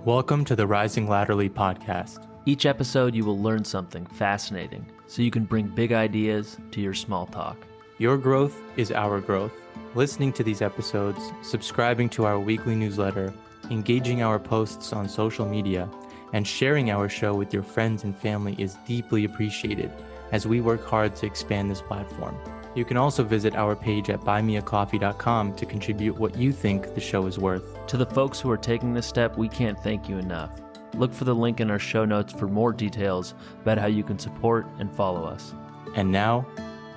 Welcome to the Rising Latterly podcast. Each episode, you will learn something fascinating so you can bring big ideas to your small talk. Your growth is our growth. Listening to these episodes, subscribing to our weekly newsletter, engaging our posts on social media, and sharing our show with your friends and family is deeply appreciated as we work hard to expand this platform. You can also visit our page at buymeacoffee.com to contribute what you think the show is worth. To the folks who are taking this step, we can't thank you enough. Look for the link in our show notes for more details about how you can support and follow us. And now,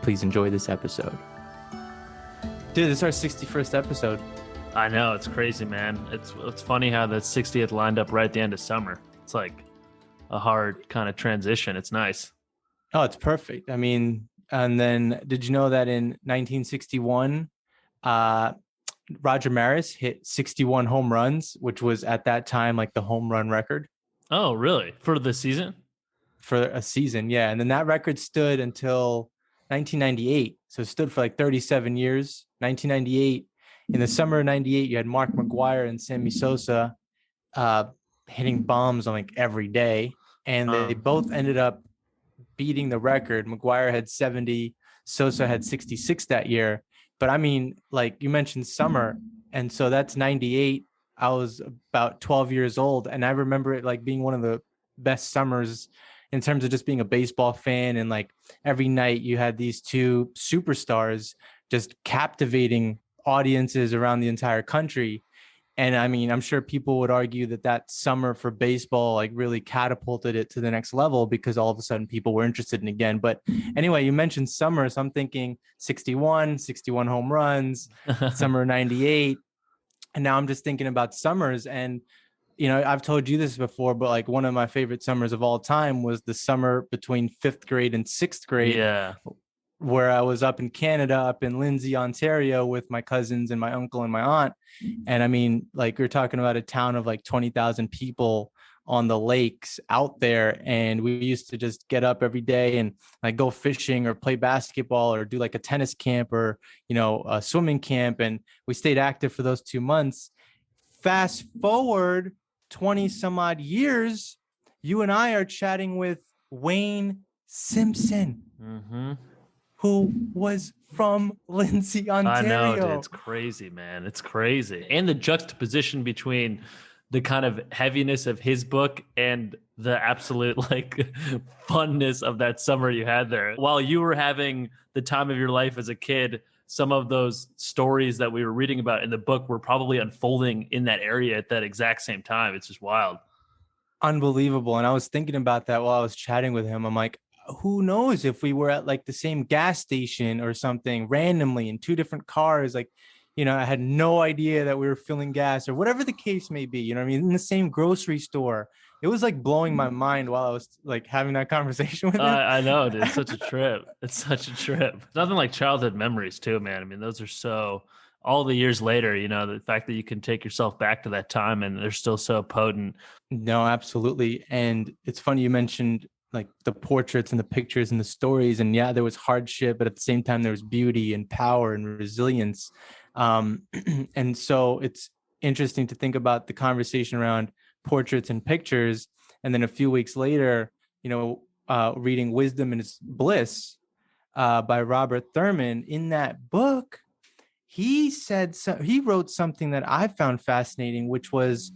please enjoy this episode. Dude, this is our 61st episode. I know, it's crazy, man. It's funny how the 60th lined up right at the end of summer. It's like a hard kind of transition. It's nice. Oh, it's perfect. I mean, and then did you know that in 1961, Roger Maris hit 61 home runs, which was at that time like the home run record. Oh, really? For the season? For a season, yeah. And then that record stood until 1998. So it stood for like 37 years. 1998. In the summer of 98, you had Mark McGwire and Sammy Sosa hitting bombs on like every day. And they both ended up beating the record. McGwire had 70, Sosa had 66 that year. But I mean, like you mentioned summer. And so that's 98. I was about 12 years old. And I remember it like being one of the best summers in terms of just being a baseball fan. And like every night you had these two superstars just captivating audiences around the entire country. And I mean, I'm sure people would argue that that summer for baseball like really catapulted it to the next level because all of a sudden people were interested in it again. But anyway, you mentioned summer, so I'm thinking 61 home runs, summer 98. And now I'm just thinking about summers. And, you know, I've told you this before, but like one of my favorite summers of all time was the summer between 5th grade and 6th grade. Yeah. Where I was up in Canada, up in Lindsay, Ontario with my cousins and my uncle and my aunt. And I mean, like we're talking about a town of like 20,000 people on the lakes out there. And we used to just get up every day and like go fishing or play basketball or do like a tennis camp or, you know, a swimming camp. And we stayed active for those 2 months. Fast forward 20 some odd years, you and I are chatting with Wayne Simpson. Mm-hmm. Who was from Lindsay, Ontario. I know, dude. It's crazy, man. It's crazy. And the juxtaposition between the kind of heaviness of his book and the absolute like funness of that summer you had there. While you were having the time of your life as a kid, some of those stories that we were reading about in the book were probably unfolding in that area at that exact same time. It's just wild. Unbelievable. And I was thinking about that while I was chatting with him. I'm like, who knows if we were at like the same gas station or something randomly in two different cars, like, you know, I had no idea that we were filling gas or whatever the case may be, you know what I mean? In the same grocery store. It was like blowing my mind while I was like having that conversation with him. I know, dude. It's such a trip. It's such a trip. Nothing like childhood memories too, man. I mean, those are so, all the years later, you know, the fact that you can take yourself back to that time and they're still so potent. No, absolutely. And it's funny you mentioned like the portraits and the pictures and the stories. And yeah, there was hardship, but at the same time, there was beauty and power and resilience. And so it's interesting to think about the conversation around portraits and pictures. And then a few weeks later, you know, reading Wisdom and Bliss by Robert Thurman. In that book, he wrote something that I found fascinating, which was,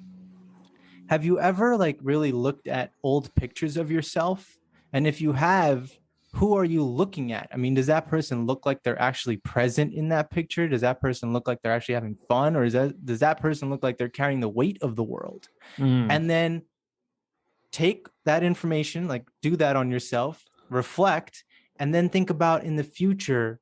have you ever like really looked at old pictures of yourself? And if you have, who are you looking at? I mean, does that person look like they're actually present in that picture? Does that person look like they're actually having fun? Or does that person look like they're carrying the weight of the world? And then take that information, like do that on yourself, reflect, and then think about in the future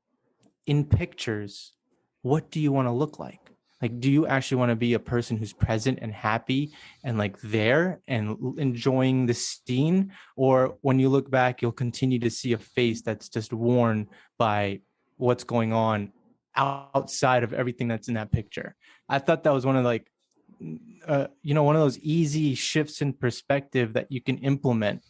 in pictures, what do you want to look like? Like, do you actually want to be a person who's present and happy and like there and enjoying the scene? Or when you look back, you'll continue to see a face that's just worn by what's going on outside of everything that's in that picture. I thought that was one of like, one of those easy shifts in perspective that you can implement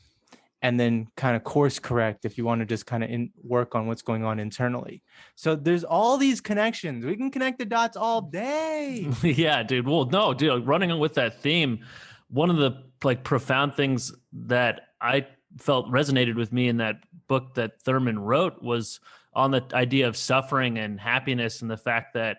and then kind of course correct if you want to just kind of work on what's going on internally. So there's all these connections. We can connect the dots all day. Yeah, dude. Well, no, dude, running with that theme, one of the like profound things that I felt resonated with me in that book that Thurman wrote was on the idea of suffering and happiness, and the fact that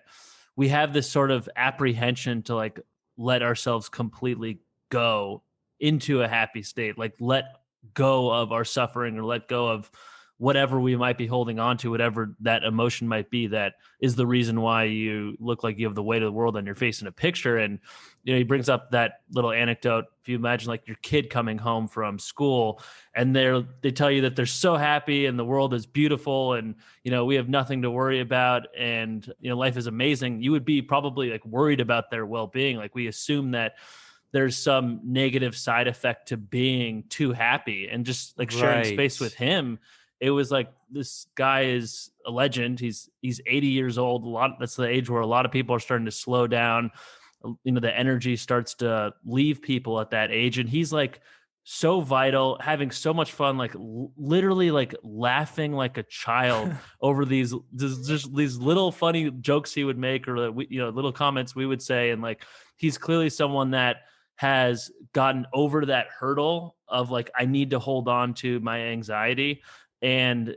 we have this sort of apprehension to like let ourselves completely go into a happy state, like let go of our suffering or let go of whatever we might be holding on to, whatever that emotion might be that is the reason why you look like you have the weight of the world on your face in a picture. And he brings up that little anecdote. If you imagine like your kid coming home from school and they tell you that they're so happy and the world is beautiful and we have nothing to worry about and life is amazing, you would be probably like worried about their well-being. Like we assume that there's some negative side effect to being too happy, and just like sharing space with him, it was like, this guy is a legend. He's 80 years old. That's the age where a lot of people are starting to slow down. The energy starts to leave people at that age. And he's like so vital, having so much fun, like literally like laughing like a child over these little funny jokes he would make, or little comments we would say. And like, he's clearly someone that has gotten over that hurdle of like, I need to hold on to my anxiety, and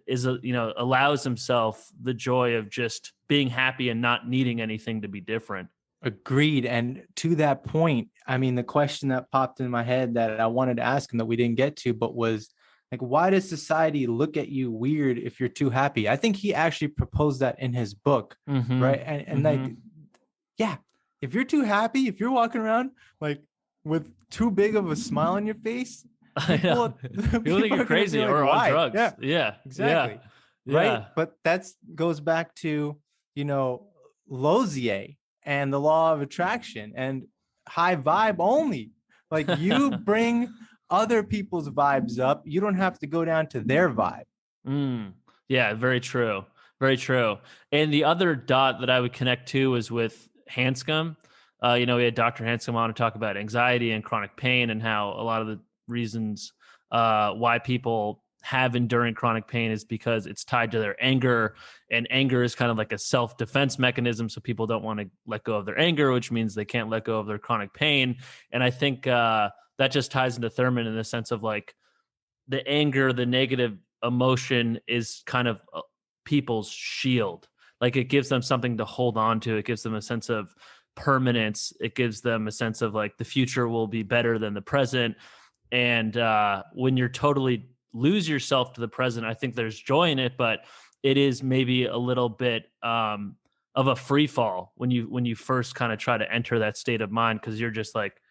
allows himself the joy of just being happy and not needing anything to be different. Agreed. And to that point, I mean, the question that popped in my head that I wanted to ask him that we didn't get to, but was like, why does society look at you weird if you're too happy? I think he actually proposed that in his book, right? And like, yeah, if you're too happy, if you're walking around like with too big of a smile on your face, people think you're crazy or on drugs. Yeah, exactly. Yeah. Right. But that's goes back to, Lozier and the law of attraction and high vibe only. Like you bring other people's vibes up. You don't have to go down to their vibe. Yeah, very true. Very true. And the other dot that I would connect to was with Hanscom. We had Dr. Hanscom on to talk about anxiety and chronic pain, and how a lot of the reasons why people have enduring chronic pain is because it's tied to their anger, and anger is kind of like a self-defense mechanism. So people don't want to let go of their anger, which means they can't let go of their chronic pain. And I think that just ties into Thurman in the sense of like the anger, the negative emotion is kind of people's shield. Like it gives them something to hold on to. It gives them a sense of permanence. It gives them a sense of like the future will be better than the present. And when you're totally lose yourself to the present, I think there's joy in it, but it is maybe a little bit of a free fall when you first kind of try to enter that state of mind, because you're just like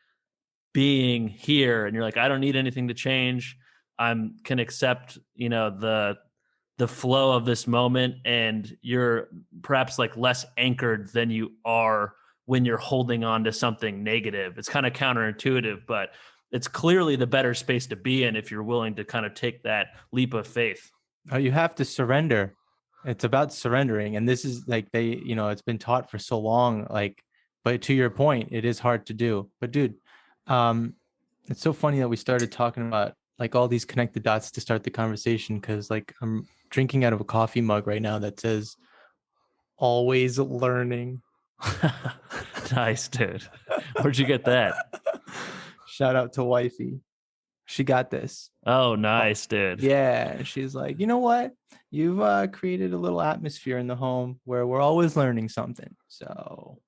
being here and you're like, I don't need anything to change. I can accept, the flow of this moment, and you're perhaps like less anchored than you are when you're holding on to something negative. It's kind of counterintuitive, but it's clearly the better space to be in if you're willing to kind of take that leap of faith. Oh, you have to surrender. It's about surrendering. And this is like it's been taught for so long, like, but to your point, it is hard to do. But dude, it's so funny that we started talking about like all these connected dots to start the conversation, because like I'm drinking out of a coffee mug right now that says always learning. Nice, dude. Where'd you get that? Shout out to wifey. She got this. Oh, nice, dude. Yeah. She's like, you know what? You've created a little atmosphere in the home where we're always learning something. So.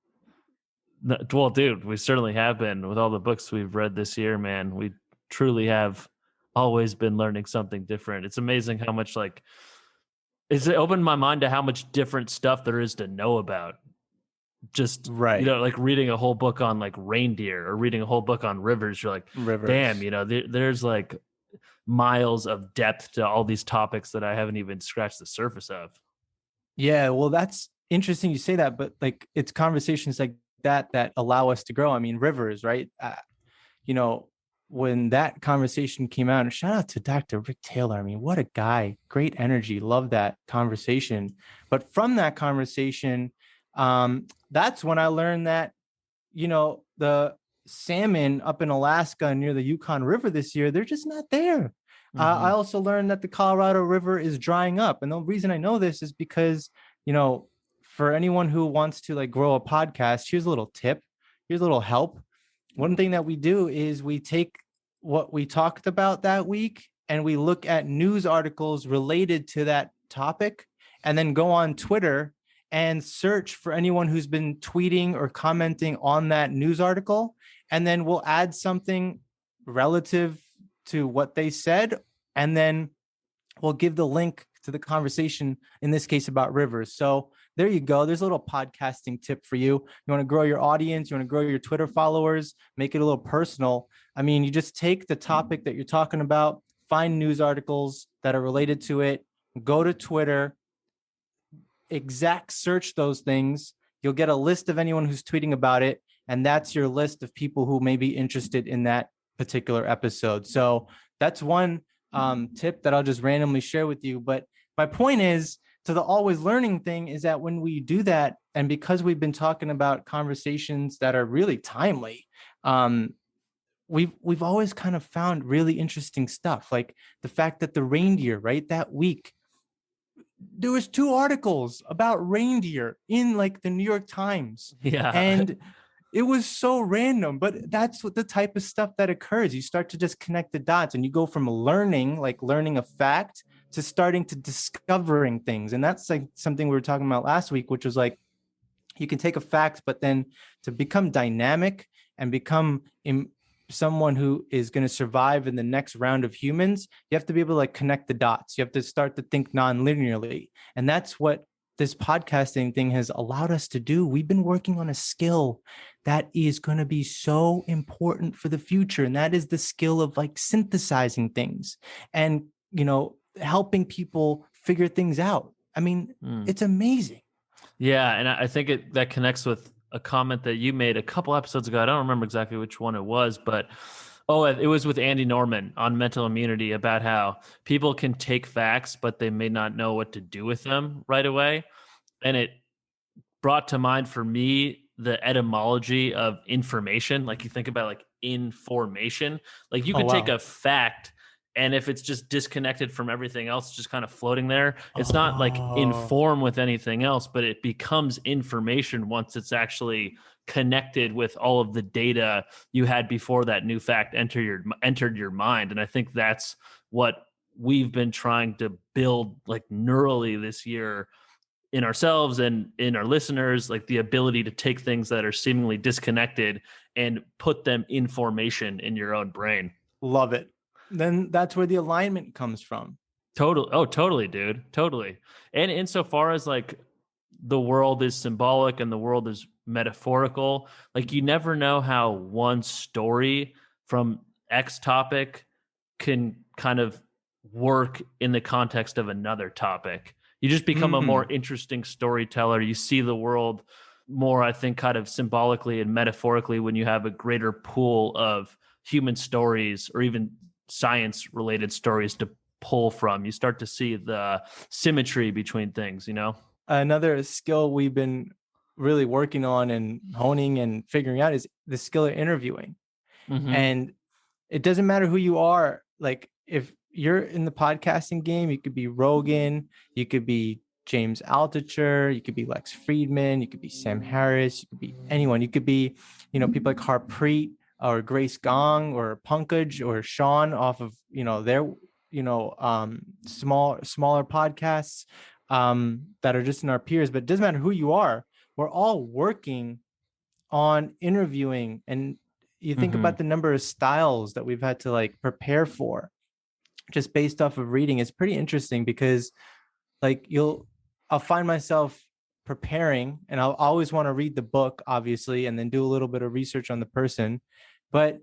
Well, dude, we certainly have been with all the books we've read this year, man. We truly have always been learning something different. It's amazing how much it's opened my mind to how much different stuff there is to know about. Just right, like reading a whole book on like reindeer or reading a whole book on rivers, you're like, damn, there's like miles of depth to all these topics that I haven't even scratched the surface of. Yeah, well, that's interesting you say that, but like it's conversations like that allow us to grow. I mean, rivers, right? When that conversation came out, and shout out to Dr. Rick Taylor. I mean, what a guy, great energy. Love that conversation. But from that conversation, that's when I learned that, the salmon up in Alaska near the Yukon River this year, they're just not there. I also learned that the Colorado River is drying up. And the reason I know this is because, for anyone who wants to like grow a podcast, here's a little tip. Here's a little help. one thing that we do is we take what we talked about that week and we look at news articles related to that topic, and then go on Twitter and search for anyone who's been tweeting or commenting on that news article. And then we'll add something relative to what they said. And then we'll give the link to the conversation, in this case about rivers. So there you go. There's a little podcasting tip for you. You want to grow your audience, you want to grow your Twitter followers, make it a little personal. I mean, you just take the topic that you're talking about, find news articles that are related to it, go to Twitter, exact search those things. You'll get a list of anyone who's tweeting about it. And that's your list of people who may be interested in that particular episode. So that's one tip that I'll just randomly share with you. But my point is, to the always learning thing, is that when we do that, and because we've been talking about conversations that are really timely, we've always kind of found really interesting stuff, like the fact that the reindeer, right, that week, there was 2 articles about reindeer in like the New York Times. Yeah. And it was so random, but that's what the type of stuff that occurs. You start to just connect the dots, and you go from learning a fact, to starting to discovering things. And that's like something we were talking about last week, which was like, you can take a fact, but then to become dynamic and become someone who is going to survive in the next round of humans, you have to be able to like connect the dots. You have to start to think non-linearly. And that's what this podcasting thing has allowed us to do. We've been working on a skill that is going to be so important for the future. And that is the skill of like synthesizing things and, helping people figure things out. I mean, it's amazing. Yeah. And I think that connects with a comment that you made a couple episodes ago. I don't remember exactly which one it was, but it was with Andy Norman on mental immunity, about how people can take facts, but they may not know what to do with them right away. And it brought to mind for me the etymology of information. Like, you think about like information, like you could take a fact, and if it's just disconnected from everything else, just kind of floating there, it's not like informed with anything else, but it becomes information once it's actually connected with all of the data you had before that new fact entered your mind. And I think that's what we've been trying to build like neurally this year in ourselves and in our listeners, like the ability to take things that are seemingly disconnected and put them in formation in your own brain. Love it. Then that's where the alignment comes from. Totally, dude. Totally. And insofar as like the world is symbolic and the world is metaphorical, like you never know how one story from X topic can kind of work in the context of another topic. You just become a more interesting storyteller. You see the world more, I think, kind of symbolically and metaphorically when you have a greater pool of human stories or even science related stories to pull from. You start to see the symmetry between things, Another skill we've been really working on and honing and figuring out is the skill of interviewing. And it doesn't matter who you are. Like, if you're in the podcasting game, you could be Rogan, you could be James Altucher, you could be Lex Friedman, you could be Sam Harris, you could be anyone. You could be, people like Harpreet or Grace Gong or Pankaj or Sean off of, their, smaller podcasts that are just in our peers. But it doesn't matter who you are. We're all working on interviewing. And you think about the number of styles that we've had to like prepare for just based off of reading. It's pretty interesting because like I'll find myself preparing, and I'll always want to read the book, obviously, and then do a little bit of research on the person, but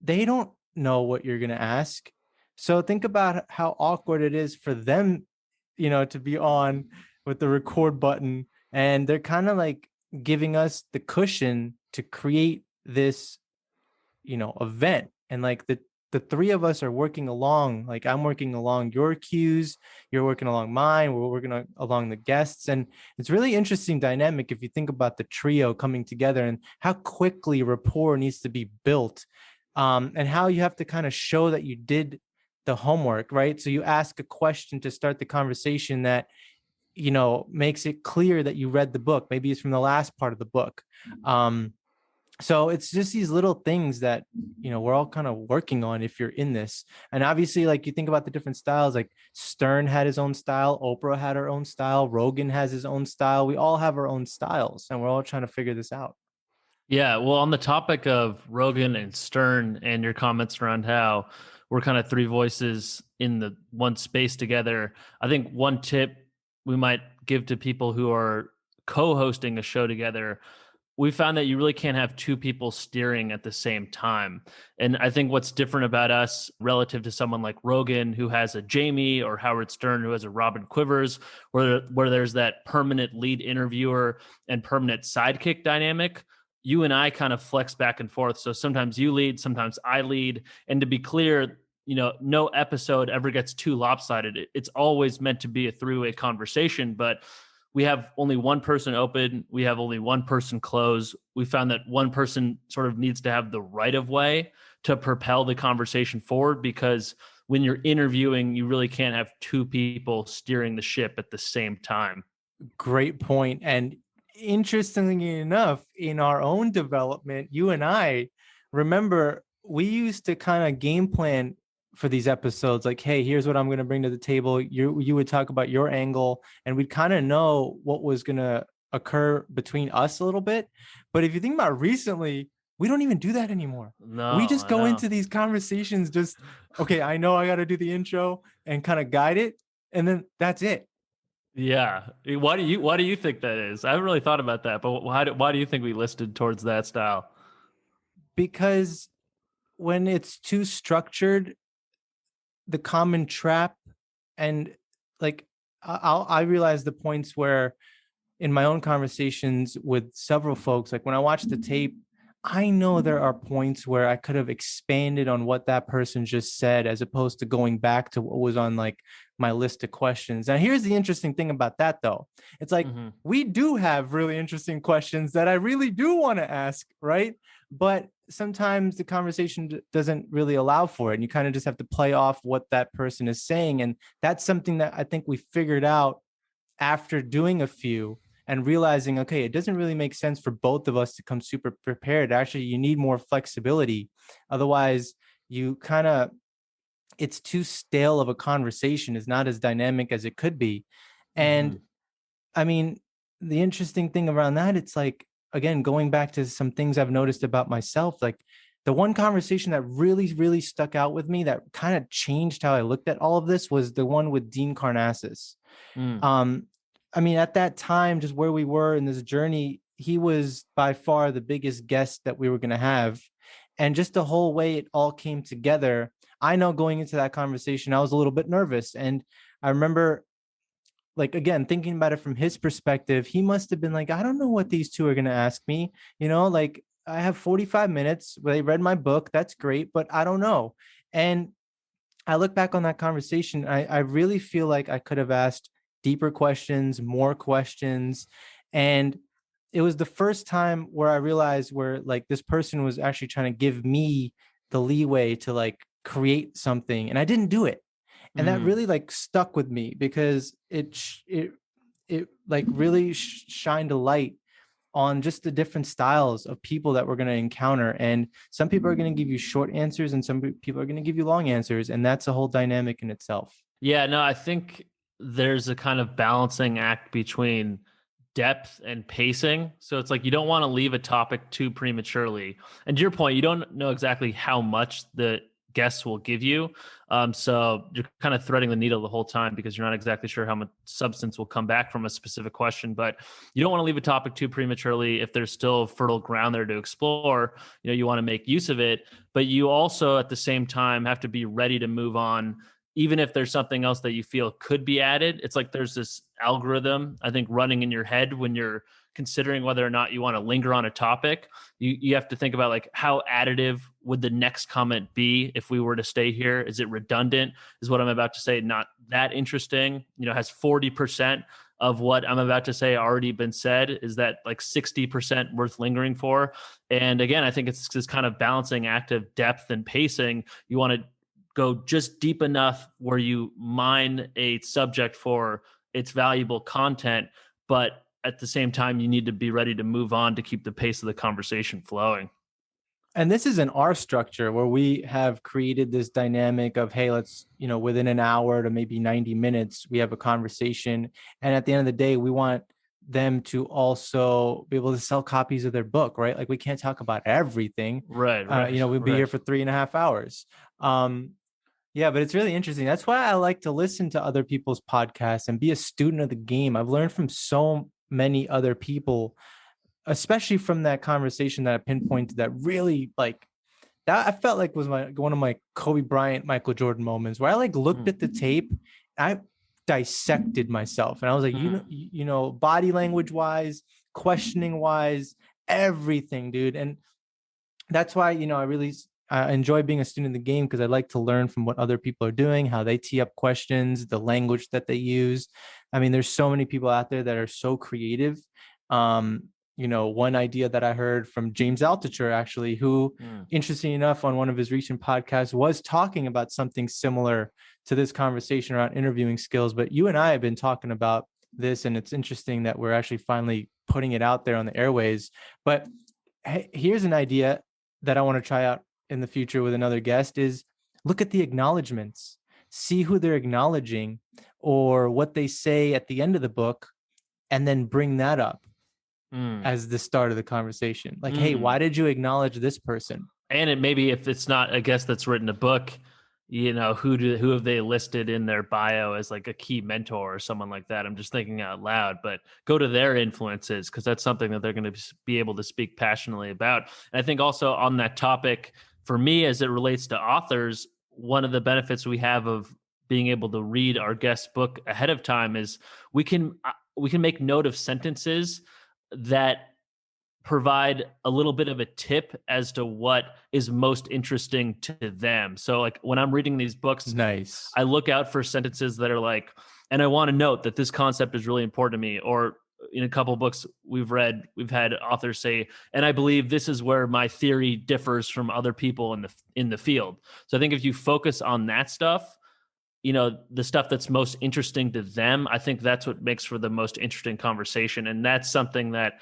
they don't know what you're going to ask. So think about how awkward it is for them, to be on with the record button, and they're kind of like giving us the cushion to create this, event. And like the 3 of us are working along, like I'm working along your cues, you're working along mine, we're working along the guests. And it's really interesting dynamic if you think about the trio coming together and how quickly rapport needs to be built, and how you have to kind of show that you did the homework, right? So you ask a question to start the conversation that, makes it clear that you read the book. Maybe it's from the last part of the book. So it's just these little things that, we're all kind of working on if you're in this. And obviously, like, you think about the different styles, like Stern had his own style, Oprah had her own style, Rogan has his own style. We all have our own styles, and we're all trying to figure this out. Yeah, well, on the topic of Rogan and Stern and your comments around how we're kind of three voices in the one space together, I think one tip we might give to people who are co-hosting a show together, we found that you really can't have two people steering at the same time. And I think what's different about us relative to someone like Rogan, who has a Jamie, or Howard Stern, who has a Robin Quivers, where there's that permanent lead interviewer and permanent sidekick dynamic, you and I kind of flex back and forth. So sometimes you lead, sometimes I lead. And to be clear, no episode ever gets too lopsided. It's always meant to be a three-way conversation, but we have only one person open, we have only one person close. We found that one person sort of needs to have the right of way to propel the conversation forward, because when you're interviewing, you really can't have two people steering the ship at the same time. Great point. And interestingly enough, in our own development, you and I remember we used to kind of game plan for these episodes, like, hey, here's what I'm going to bring to the table. You would talk about your angle, and we'd kind of know what was going to occur between us a little bit. But if you think about recently, we don't even do that anymore. We No, just I go know. into these conversations just, okay, I know I got to do the intro and kind of guide it, and then that's it. Yeah. Why do you think that is? I haven't really thought about that, but why do you think we listed towards that style? Because when it's too structured, the common trap, and like, I realize the points where in my own conversations with several folks, like when I watch the tape, I know there are points where I could have expanded on what that person just said, as opposed to going back to what was on like my list of questions. Now, here's the interesting thing about that, though. It's like Mm-hmm. we do have really interesting questions that I really do want to ask, right? But sometimes the conversation doesn't really allow for it. And you kind of just have to play off what that person is saying. And that's something that I think we figured out after doing a few and realizing, okay, it doesn't really make sense for both of us to come super prepared. Actually, you need more flexibility. Otherwise, you kind of, it's too stale of a conversation, is not as dynamic as it could be. Mm-hmm. And I mean, the interesting thing around that, it's like, again, going back to some things I've noticed about myself, like the one conversation that really, really stuck out with me that kind of changed how I looked at all of this was the one with Dean Karnassus. Mm. Um, I mean, at that time, just where we were in this journey, he was by far the biggest guest that we were going to have. And just the whole way it all came together, I know going into that conversation, I was a little bit nervous. And I remember, like, again, thinking about it from his perspective, he must have been like, I don't know what these two are going to ask me. Like, I have 45 minutes. They read my book. That's great, but I don't know. And I look back on that conversation, I really feel like I could have asked deeper questions, more questions. And it was the first time where I realized where like this person was actually trying to give me the leeway to like create something. And I didn't do it. And that Mm. really like stuck with me because it like really shined a light on just the different styles of people that we're going to encounter. And some people are going to give you short answers and some people are going to give you long answers. And that's a whole dynamic in itself. Yeah, no, I think there's a kind of balancing act between depth and pacing. So it's like you don't want to leave a topic too prematurely. And to your point, you don't know exactly how much the guests will give you. So you're kind of threading the needle the whole time because you're not exactly sure how much substance will come back from a specific question. But you don't want to leave a topic too prematurely if there's still fertile ground there to explore. You want to make use of it, but you also at the same time have to be ready to move on even if there's something else that you feel could be added. It's like there's this algorithm, I think, running in your head when you're considering whether or not you want to linger on a topic. You have to think about like how additive would the next comment be if we were to stay here? Is it redundant? Is what I'm about to say not that interesting? Has 40% of what I'm about to say already been said? Is that like 60% worth lingering for? And again, I think it's this kind of balancing act of depth and pacing. You want to go just deep enough where you mine a subject for its valuable content, but at the same time, you need to be ready to move on to keep the pace of the conversation flowing. And this is an R structure where we have created this dynamic of, hey, let's, within an hour to maybe 90 minutes, we have a conversation. And at the end of the day, we want them to also be able to sell copies of their book, right? Like we can't talk about everything. Right. We'll be here for 3.5 hours. Yeah, but it's really interesting. That's why I like to listen to other people's podcasts and be a student of the game. I've learned from so many other people, especially from that conversation that I pinpointed that really like that I felt like was one of my Kobe Bryant, Michael Jordan moments where I like looked at the tape, I dissected myself, and I was like, body language wise, questioning wise, everything, dude. And that's why, I really enjoy being a student of the game, because I like to learn from what other people are doing, how they tee up questions, the language that they use. I mean, there's so many people out there that are so creative. One idea that I heard from James Altucher, actually, who, interesting enough, on one of his recent podcasts was talking about something similar to this conversation around interviewing skills. But you and I have been talking about this, and it's interesting that we're actually finally putting it out there on the airways. But here's an idea that I want to try out in the future with another guest is look at the acknowledgments, see who they're acknowledging or what they say at the end of the book, and then bring that up as the start of the conversation. Like, hey, why did you acknowledge this person? And it maybe if it's not a guest that's written a book, who have they listed in their bio as like a key mentor or someone like that? I'm just thinking out loud, but go to their influences, because that's something that they're going to be able to speak passionately about. And I think also on that topic, for me, as it relates to authors, one of the benefits we have of being able to read our guest book ahead of time is we can make note of sentences that provide a little bit of a tip as to what is most interesting to them. So like when I'm reading these books, nice, I look out for sentences that are like, and I want to note that this concept is really important to me. Or in a couple of books we've read, we've had authors say, and I believe this is where my theory differs from other people in the field. So I think if you focus on that stuff, the stuff that's most interesting to them, I think that's what makes for the most interesting conversation. And that's something that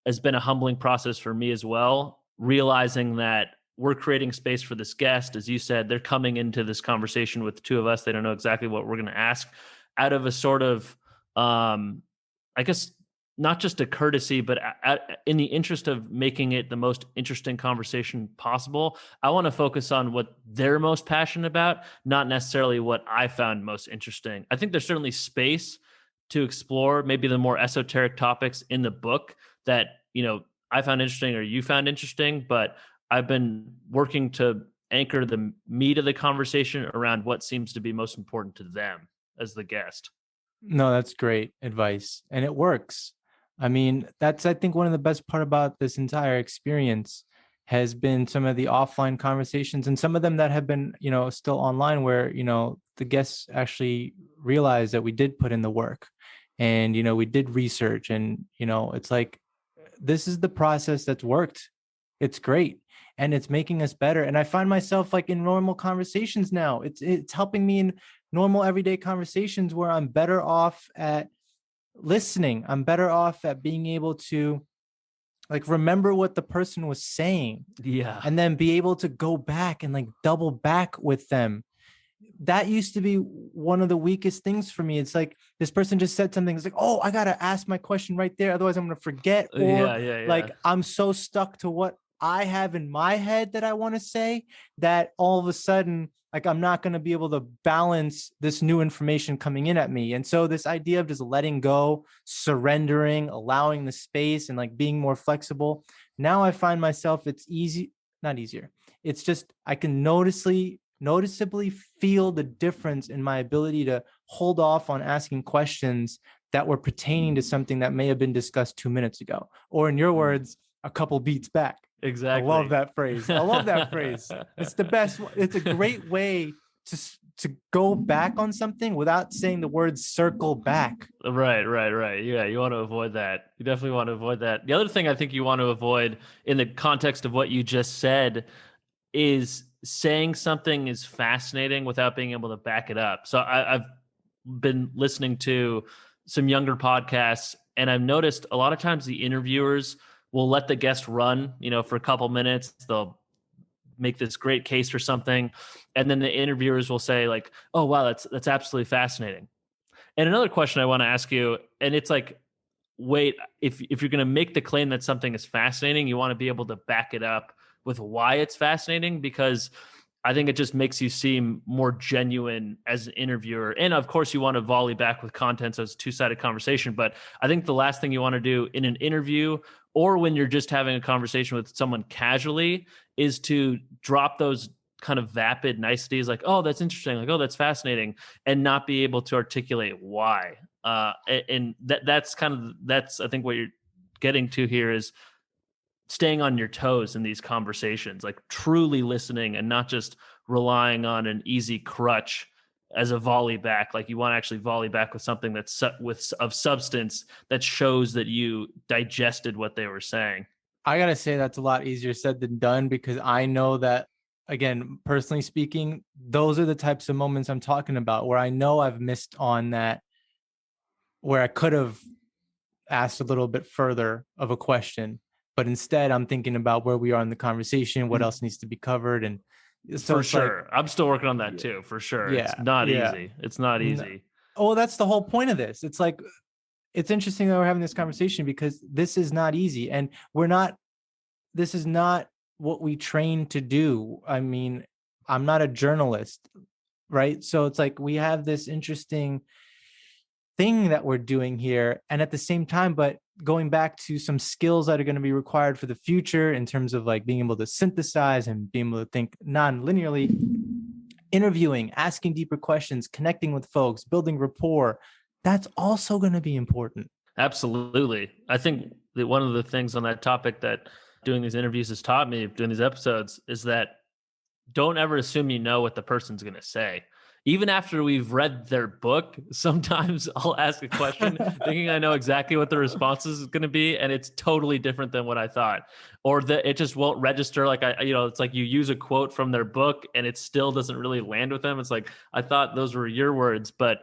has been a humbling process for me as well, realizing that we're creating space for this guest. As you said, they're coming into this conversation with the two of us. They don't know exactly what we're going to ask, out of a sort of, I guess, not just a courtesy, but in the interest of making it the most interesting conversation possible. I want to focus on what they're most passionate about, not necessarily what I found most interesting. I think there's certainly space to explore maybe the more esoteric topics in the book that, I found interesting or you found interesting, but I've been working to anchor the meat of the conversation around what seems to be most important to them as the guest. No, that's great advice. And it works. I mean, that's, I think, one of the best part about this entire experience has been some of the offline conversations, and some of them that have been, still online, where, the guests actually realized that we did put in the work, and, we did research, and, it's like, this is the process that's worked. It's great. And it's making us better. And I find myself like in normal conversations now, it's helping me in normal everyday conversations where I'm better off at listening. I'm better off at being able to like remember what the person was saying. Yeah. And then be able to go back and like double back with them. That used to be one of the weakest things for me. It's like this person just said something. It's like, oh, I got to ask my question right there. Otherwise I'm going to forget. Or like, I'm so stuck to what I have in my head that I want to say that all of a sudden, like, I'm not going to be able to balance this new information coming in at me. And so this idea of just letting go, surrendering, allowing the space, and like being more flexible. Now I find myself, it's easy, not easier. It's just, I can noticeably feel the difference in my ability to hold off on asking questions that were pertaining to something that may have been discussed 2 minutes ago, or in your words, a couple beats back. Exactly. I love that phrase. It's the best. It's a great way to go back on something without saying the word circle back. Right. Yeah, you want to avoid that. You definitely want to avoid that. The other thing I think you want to avoid in the context of what you just said is saying something is fascinating without being able to back it up. So I've been listening to some younger podcasts And I've noticed a lot of times the interviewers will let the guest run, for a couple minutes. They'll make this great case for something, and then the interviewers will say like, "Oh wow, that's absolutely fascinating." And another question I want to ask you, and it's like, wait, if you're going to make the claim that something is fascinating, you want to be able to back it up with why it's fascinating, because I think it just makes you seem more genuine as an interviewer. And of course, you want to volley back with content, so it's a two-sided conversation. But I think the last thing you want to do in an interview, or when you're just having a conversation with someone casually, is to drop those kind of vapid niceties like, "Oh, that's interesting," like, "Oh, that's fascinating," and not be able to articulate why. And that's I think what you're getting to here is staying on your toes in these conversations, like truly listening and not just relying on an easy crutch as a volley back. Like, you want to actually volley back with something that's of substance, that shows that you digested what they were saying. I gotta say that's a lot easier said than done, because I know that, again, personally speaking, those are the types of moments I'm talking about where I know I've missed on that, where I could have asked a little bit further of a question, but instead I'm thinking about where we are in the conversation, what else needs to be covered. And so For it's like, sure. I'm still working on that too, for sure. It's yeah, not yeah. easy. It's not No. easy. Oh, that's the whole point of this. It's like, it's interesting that we're having this conversation because this is not easy. And this is not what we train to do. I mean, I'm not a journalist, right? So it's like we have this interesting thing that we're doing here. And at the same time, but going back to some skills that are going to be required for the future in terms of like being able to synthesize and being able to think non-linearly, interviewing, asking deeper questions, connecting with folks, building rapport, that's also going to be important. Absolutely. I think that one of the things on that topic that doing these interviews has taught me, doing these episodes, is that don't ever assume you know what the person's going to say. Even after we've read their book, sometimes I'll ask a question thinking I know exactly what the response is going to be, and it's totally different than what I thought. Or that it just won't register. Like, it's like you use a quote from their book and it still doesn't really land with them. It's like, I thought those were your words, but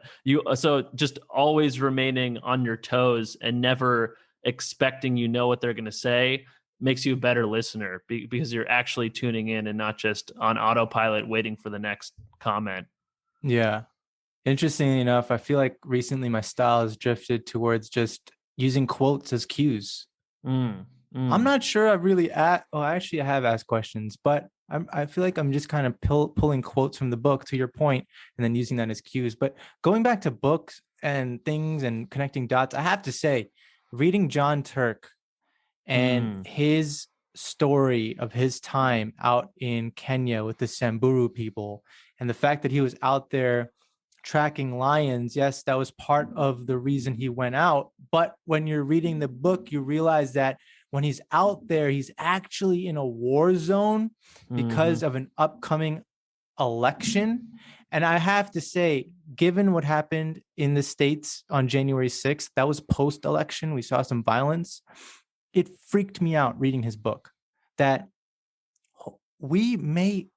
so just always remaining on your toes and never expecting what they're going to say makes you a better listener, because you're actually tuning in and not just on autopilot waiting for the next comment. Yeah. Interestingly enough, I feel like recently my style has drifted towards just using quotes as cues. Mm, I'm mm. not sure I've really actually I have asked questions, but I feel like I'm just kind of pulling quotes from the book, to your point, and then using that as cues. But going back to books and things and connecting dots, I have to say, reading John Turk and Mm. his story of his time out in Kenya with the Samburu people, and the fact that he was out there tracking lions. Yes, that was part of the reason he went out. But when you're reading the book, you realize that when he's out there, he's actually in a war zone because Mm-hmm. of an upcoming election. And I have to say, given what happened in the States on January 6th, that was post-election. We saw some violence. It freaked me out reading his book that we may,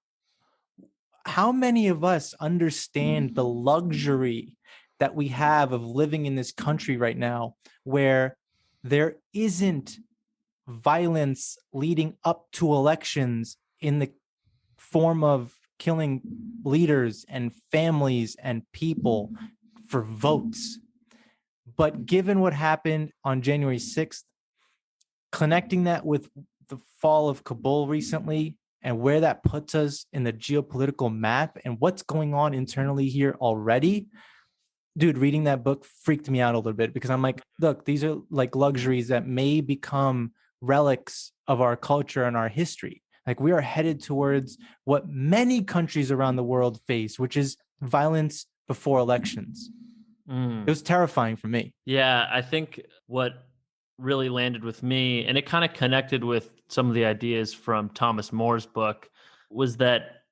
how many of us understand the luxury that we have of living in this country right now where there isn't violence leading up to elections in the form of killing leaders and families and people for votes. But given what happened on January 6th, connecting that with the fall of Kabul recently and where that puts us in the geopolitical map and what's going on internally here already, dude, reading that book freaked me out a little bit, because I'm like, look, these are like luxuries that may become relics of our culture and our history. Like, we are headed towards what many countries around the world face, which is violence before elections. It Mm. was terrifying for me. Yeah, I think what really landed with me, and it kind of connected with some of the ideas from Thomas More's book, was that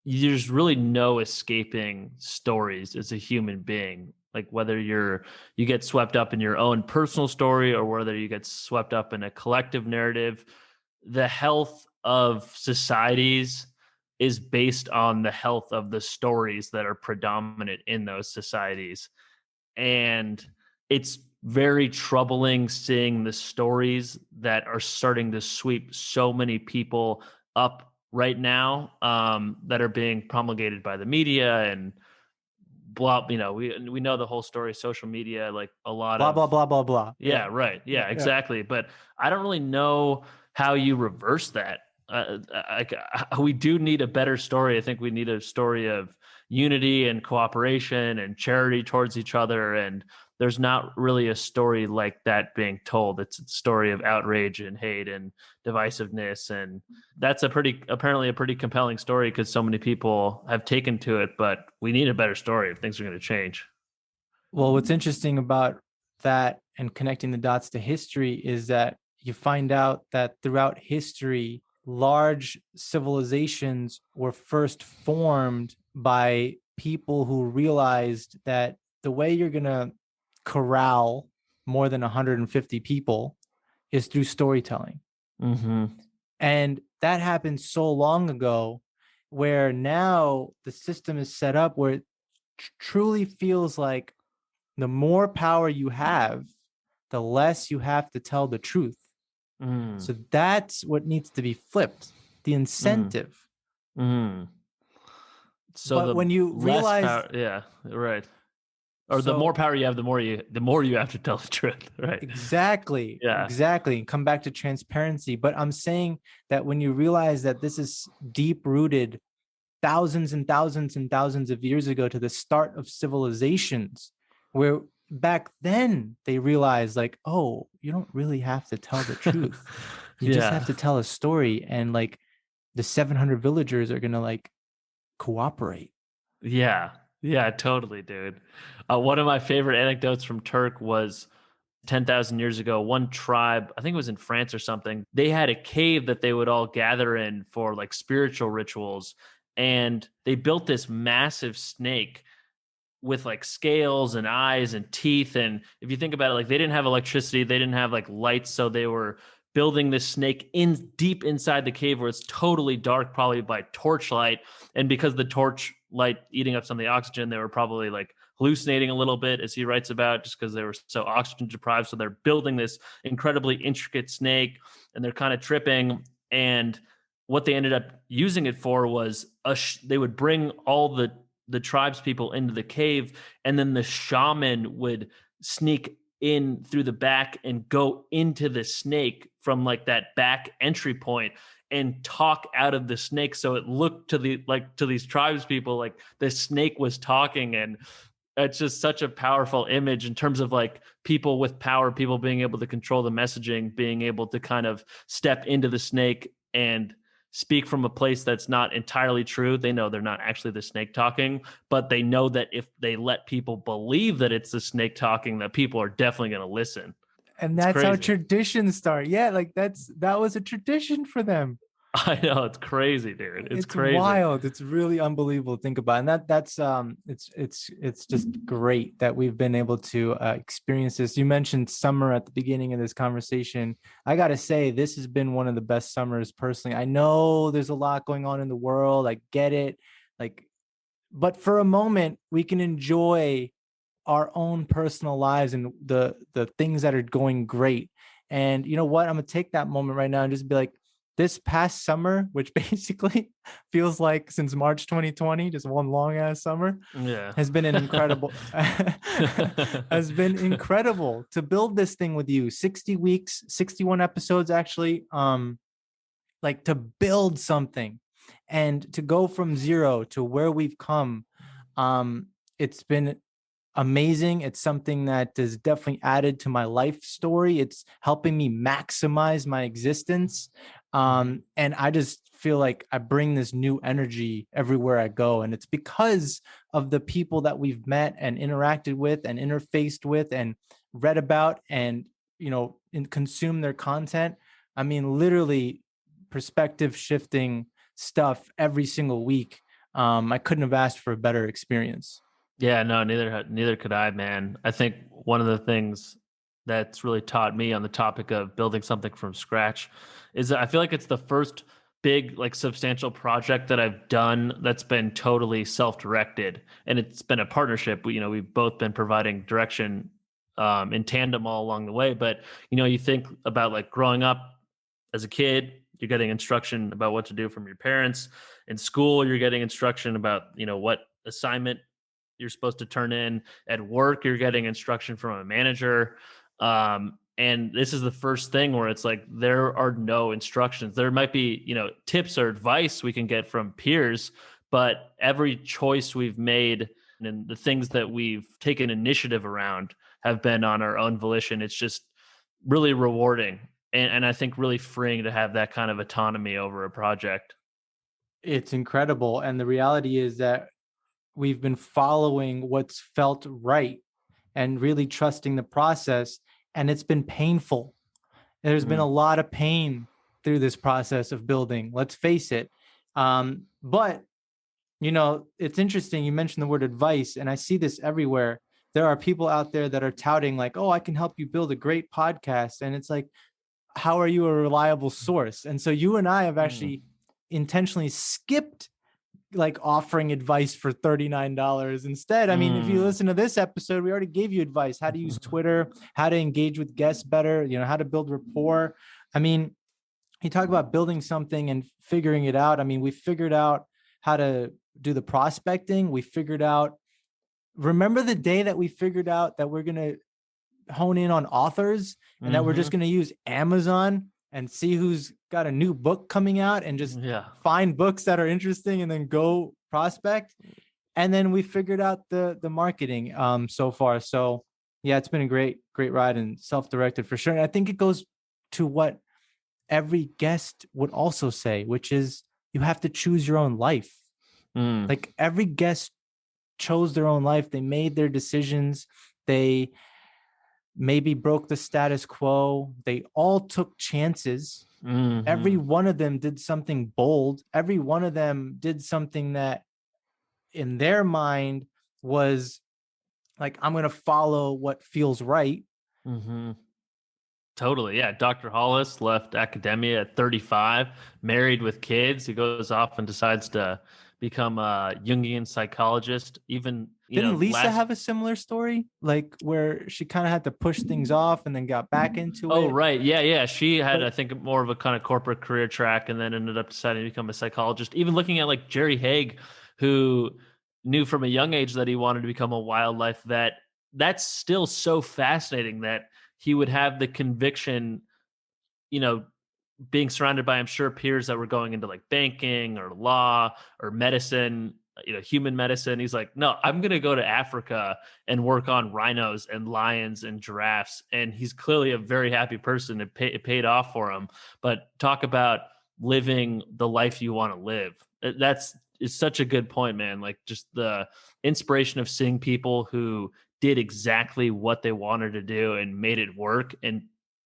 there's really no escaping stories as a human being. Like, whether you get swept up in your own personal story or whether you get swept up in a collective narrative, the health of societies is based on the health of the stories that are predominant in those societies. And it's very troubling seeing the stories that are starting to sweep so many people up right now, that are being promulgated by the media and blah. We know the whole story. Social media, like a lot Blah of blah blah blah blah. yeah, Yeah, right. yeah, Yeah, yeah. exactly. But I don't really know how you reverse that. We do need a better story. I think we need a story of unity and cooperation and charity towards each other. And there's not really a story like that being told. It's a story of outrage and hate and divisiveness. And that's apparently a pretty compelling story because so many people have taken to it. But we need a better story if things are going to change. Well, what's interesting about that and connecting the dots to history is that you find out that throughout history, large civilizations were first formed by people who realized that the way you're going to corral more than 150 people is through storytelling. Mm-hmm. And that happened so long ago, where now the system is set up where it truly feels like the more power you have, the less you have to tell the truth. Mm, So that's what needs to be flipped, the mm, incentive. mm. So But the when you less realize, power, yeah, right. Or the more so power you have, the more you have to tell the truth, right? exactly, Yeah. exactly, come back to transparency. But I'm saying that when you realize that this is deep rooted thousands and thousands and thousands of years ago to the start of civilizations, where back then they realized, like, oh, you don't really have to tell the truth. You just have Yeah. to tell a story, and like the 700 villagers are going to like cooperate. Yeah. Yeah, totally, dude. One of my favorite anecdotes from Turk was 10,000 years ago. One tribe, I think it was in France or something, they had a cave that they would all gather in for like spiritual rituals. And they built this massive snake with like scales and eyes and teeth. And if you think about it, like they didn't have electricity, they didn't have like lights, so they were building this snake in deep inside the cave where it's totally dark, probably by torchlight. And because the torchlight eating up some of the oxygen, they were probably like hallucinating a little bit, as he writes about, just because they were so oxygen deprived. So they're building this incredibly intricate snake, and they're kind of tripping. And what they ended up using it for was they would bring all the tribes people into the cave, and then the shaman would sneak in through the back and go into the snake from like that back entry point and talk out of the snake, so it looked to these tribes people like the snake was talking. And it's just such a powerful image in terms of like people with power, people being able to control the messaging, being able to kind of step into the snake and speak from a place that's not entirely true. They know they're not actually the snake talking, but they know that if they let people believe that it's the snake talking, that people are definitely going to listen. And It's that's how crazy. traditions start. Yeah, like that was a tradition for them. I know, it's crazy, dude. It's It's crazy. wild. It's really unbelievable to think about. And that's it's just great that we've been able to experience this. You mentioned summer at the beginning of this conversation. I got to say, this has been one of the best summers personally. I know there's a lot going on in the world. I get it. Like, but for a moment, we can enjoy our own personal lives and the things that are going great. And you know what? I'm gonna take that moment right now and just be like, this past summer, which basically feels like since March 2020, just one long ass summer, Yeah. has been an incredible has been incredible to build this thing with you. 60 weeks, 61 episodes actually. Like to build something and to go from zero to where we've come. It's been amazing. It's something that is definitely added to my life story. It's helping me maximize my existence. Mhm. And I just feel like I bring this new energy everywhere I go. And it's because of the people that we've met and interacted with and interfaced with and read about and, consume their content. I mean, literally perspective shifting stuff every single week. I couldn't have asked for a better experience. Yeah, no, neither could I, man. I think one of the things that's really taught me on the topic of building something from scratch is that I feel like it's the first big, like, substantial project that I've done that's been totally self-directed, and it's been a partnership. We've both been providing direction in tandem all along the way. But, you think about like growing up as a kid, you're getting instruction about what to do from your parents. In school, you're getting instruction about, what assignment you're supposed to turn in. At work, you're getting instruction from a manager. And this is the first thing where it's like there are no instructions. There might be, tips or advice we can get from peers, but every choice we've made and the things that we've taken initiative around have been on our own volition. It's just really rewarding. And I think really freeing to have that kind of autonomy over a project. It's incredible. And the reality is that we've been following what's felt right and really trusting the process. And it's been painful. There's been a lot of pain through this process of building, let's face it. But, it's interesting. You mentioned the word advice, and I see this everywhere. There are people out there that are touting like, oh, I can help you build a great podcast. And it's like, how are you a reliable source? And so you and I have actually intentionally skipped like offering advice for $39 instead. I mean, if you listen to this episode, we already gave you advice, how to use Twitter, how to engage with guests better, how to build rapport. I mean, you talk about building something and figuring it out. I mean, we figured out how to do the prospecting. We figured out, remember the day that we figured out that we're going to hone in on authors and that we're just going to use Amazon and see who's got a new book coming out and just find books that are interesting and then go prospect. And then we figured out the marketing so far. So yeah, it's been a great ride and self-directed for sure. And I think it goes to what every guest would also say, which is you have to choose your own life. Like every guest chose their own life. They made their decisions. They maybe broke the status quo. They all took chances. Every one of them did something bold. Every one of them did something that in their mind was like, I'm going to follow what feels right. Totally. Yeah. Dr. Hollis left academia at 35, married with kids. He goes off and decides to become a Jungian psychologist. Even, didn't Lisa have a similar story, like where she kind of had to push things off and then got back into it? Oh, right. Yeah. She had, I think, more of a kind of corporate career track and then ended up deciding to become a psychologist. Even looking at like Jerry Haig, who knew from a young age that he wanted to become a wildlife vet. That's still so fascinating that he would have the conviction, being surrounded by, I'm sure, peers that were going into like banking or law or medicine, human medicine. He's like, no, I'm going to go to Africa and work on rhinos and lions and giraffes. And he's clearly a very happy person. It paid off for him. But talk about living the life you want to live. It's such a good point, man. Like just the inspiration of seeing people who did exactly what they wanted to do and made it work. And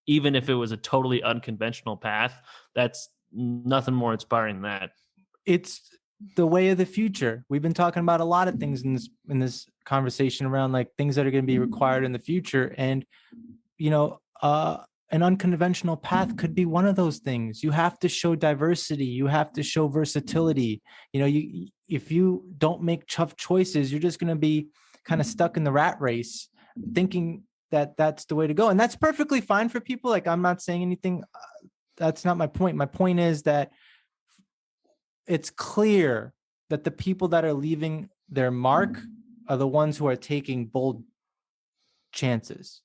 even if it was a totally unconventional path, that's nothing more inspiring than that. It's the way of the future. We've been talking about a lot of things in this conversation around like things that are going to be required in the future. And, an unconventional path could be one of those things. You have to show diversity. You have to show versatility. If you don't make tough choices, you're just going to be kind of stuck in the rat race thinking that that's the way to go. And that's perfectly fine for people. Like, I'm not saying anything. That's not my point. My point is that it's clear that the people that are leaving their mark are the ones who are taking bold chances.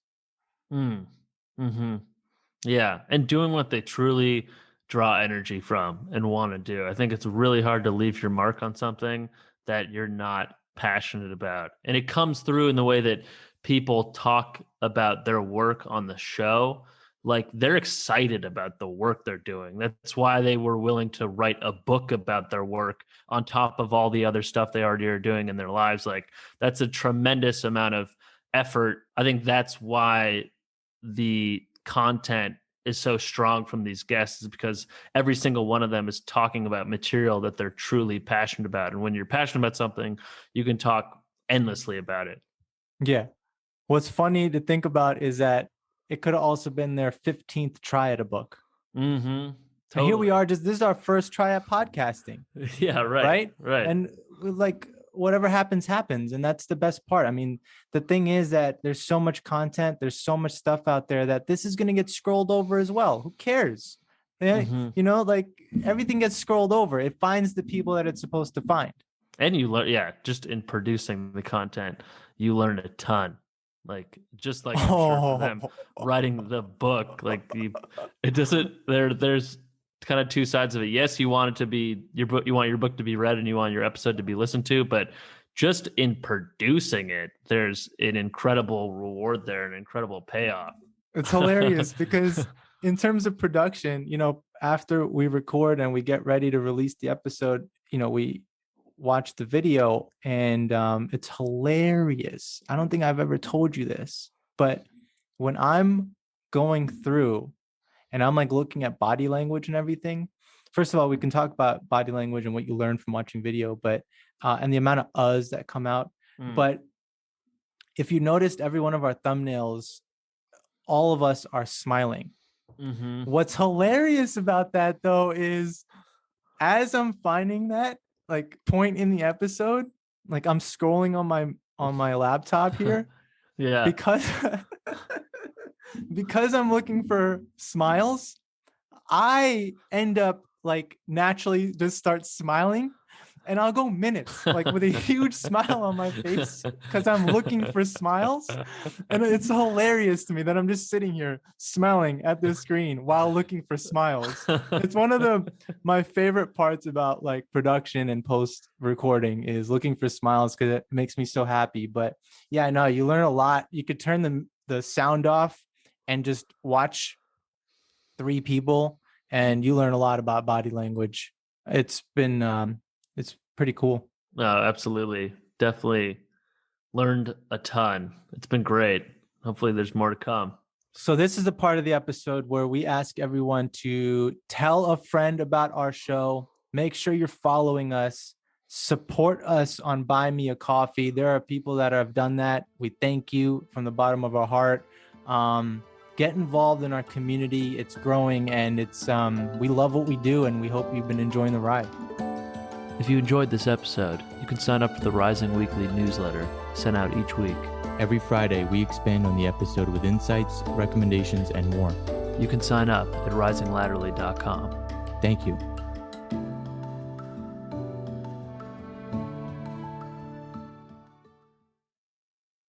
Yeah. And doing what they truly draw energy from and want to do. I think it's really hard to leave your mark on something that you're not passionate about. And it comes through in the way that people talk about their work on the show. Like they're excited about the work they're doing. That's why they were willing to write a book about their work on top of all the other stuff they already are doing in their lives. Like that's a tremendous amount of effort. I think that's why the content is so strong from these guests, is because every single one of them is talking about material that they're truly passionate about. And when you're passionate about something, you can talk endlessly about it. Yeah. What's funny to think about is that it could have also been their 15th try at a book. Totally. And here we are, this is our first try at podcasting. Yeah, right. And like, whatever happens, happens. And that's the best part. I mean, the thing is that there's so much content, there's so much stuff out there that this is going to get scrolled over as well. Who cares? Yeah, you know, like everything gets scrolled over. It finds the people that it's supposed to find. And you learn, just in producing the content, you learn a ton. Like, just like I'm sure for them writing the book, like it doesn't, there's kind of two sides of it. Yes, you want it to be your book, you want your book to be read and you want your episode to be listened to, but just in producing it, there's an incredible reward there, an incredible payoff. It's hilarious because in terms of production, you know, after we record and we get ready to release the episode, you know, we watch the video and it's hilarious. I don't think I've ever told you this, but when I'm going through and I'm like looking at body language and everything, first of all, we can talk about body language and what you learn from watching video, but and the amount of uhs that come out. But if you noticed, every one of our thumbnails, all of us are smiling. What's hilarious about that though is as I'm finding that like point in the episode, like I'm scrolling on my laptop here. Because I'm looking for smiles, I end up like naturally just start smiling, and I'll go minutes like with a huge smile on my face because I'm looking for smiles. And it's hilarious to me that I'm just sitting here smiling at the screen while looking for smiles. It's one of my favorite parts about like production and post recording is looking for smiles because it makes me so happy. But yeah, I know you learn a lot. You could turn the sound off and just watch 3 people and you learn a lot about body language. It's been it's pretty cool. No, absolutely. Definitely learned a ton. It's been great. Hopefully there's more to come. So this is the part of the episode where we ask everyone to tell a friend about our show. Make sure you're following us. Support us on Buy Me a Coffee. There are people that have done that. We thank you from the bottom of our heart. Get involved in our community. It's growing and it's we love what we do and we hope you've been enjoying the ride. If you enjoyed this episode, you can sign up for the Rising Weekly newsletter sent out each week. Every Friday, we expand on the episode with insights, recommendations, and more. You can sign up at risinglatterly.com. Thank you.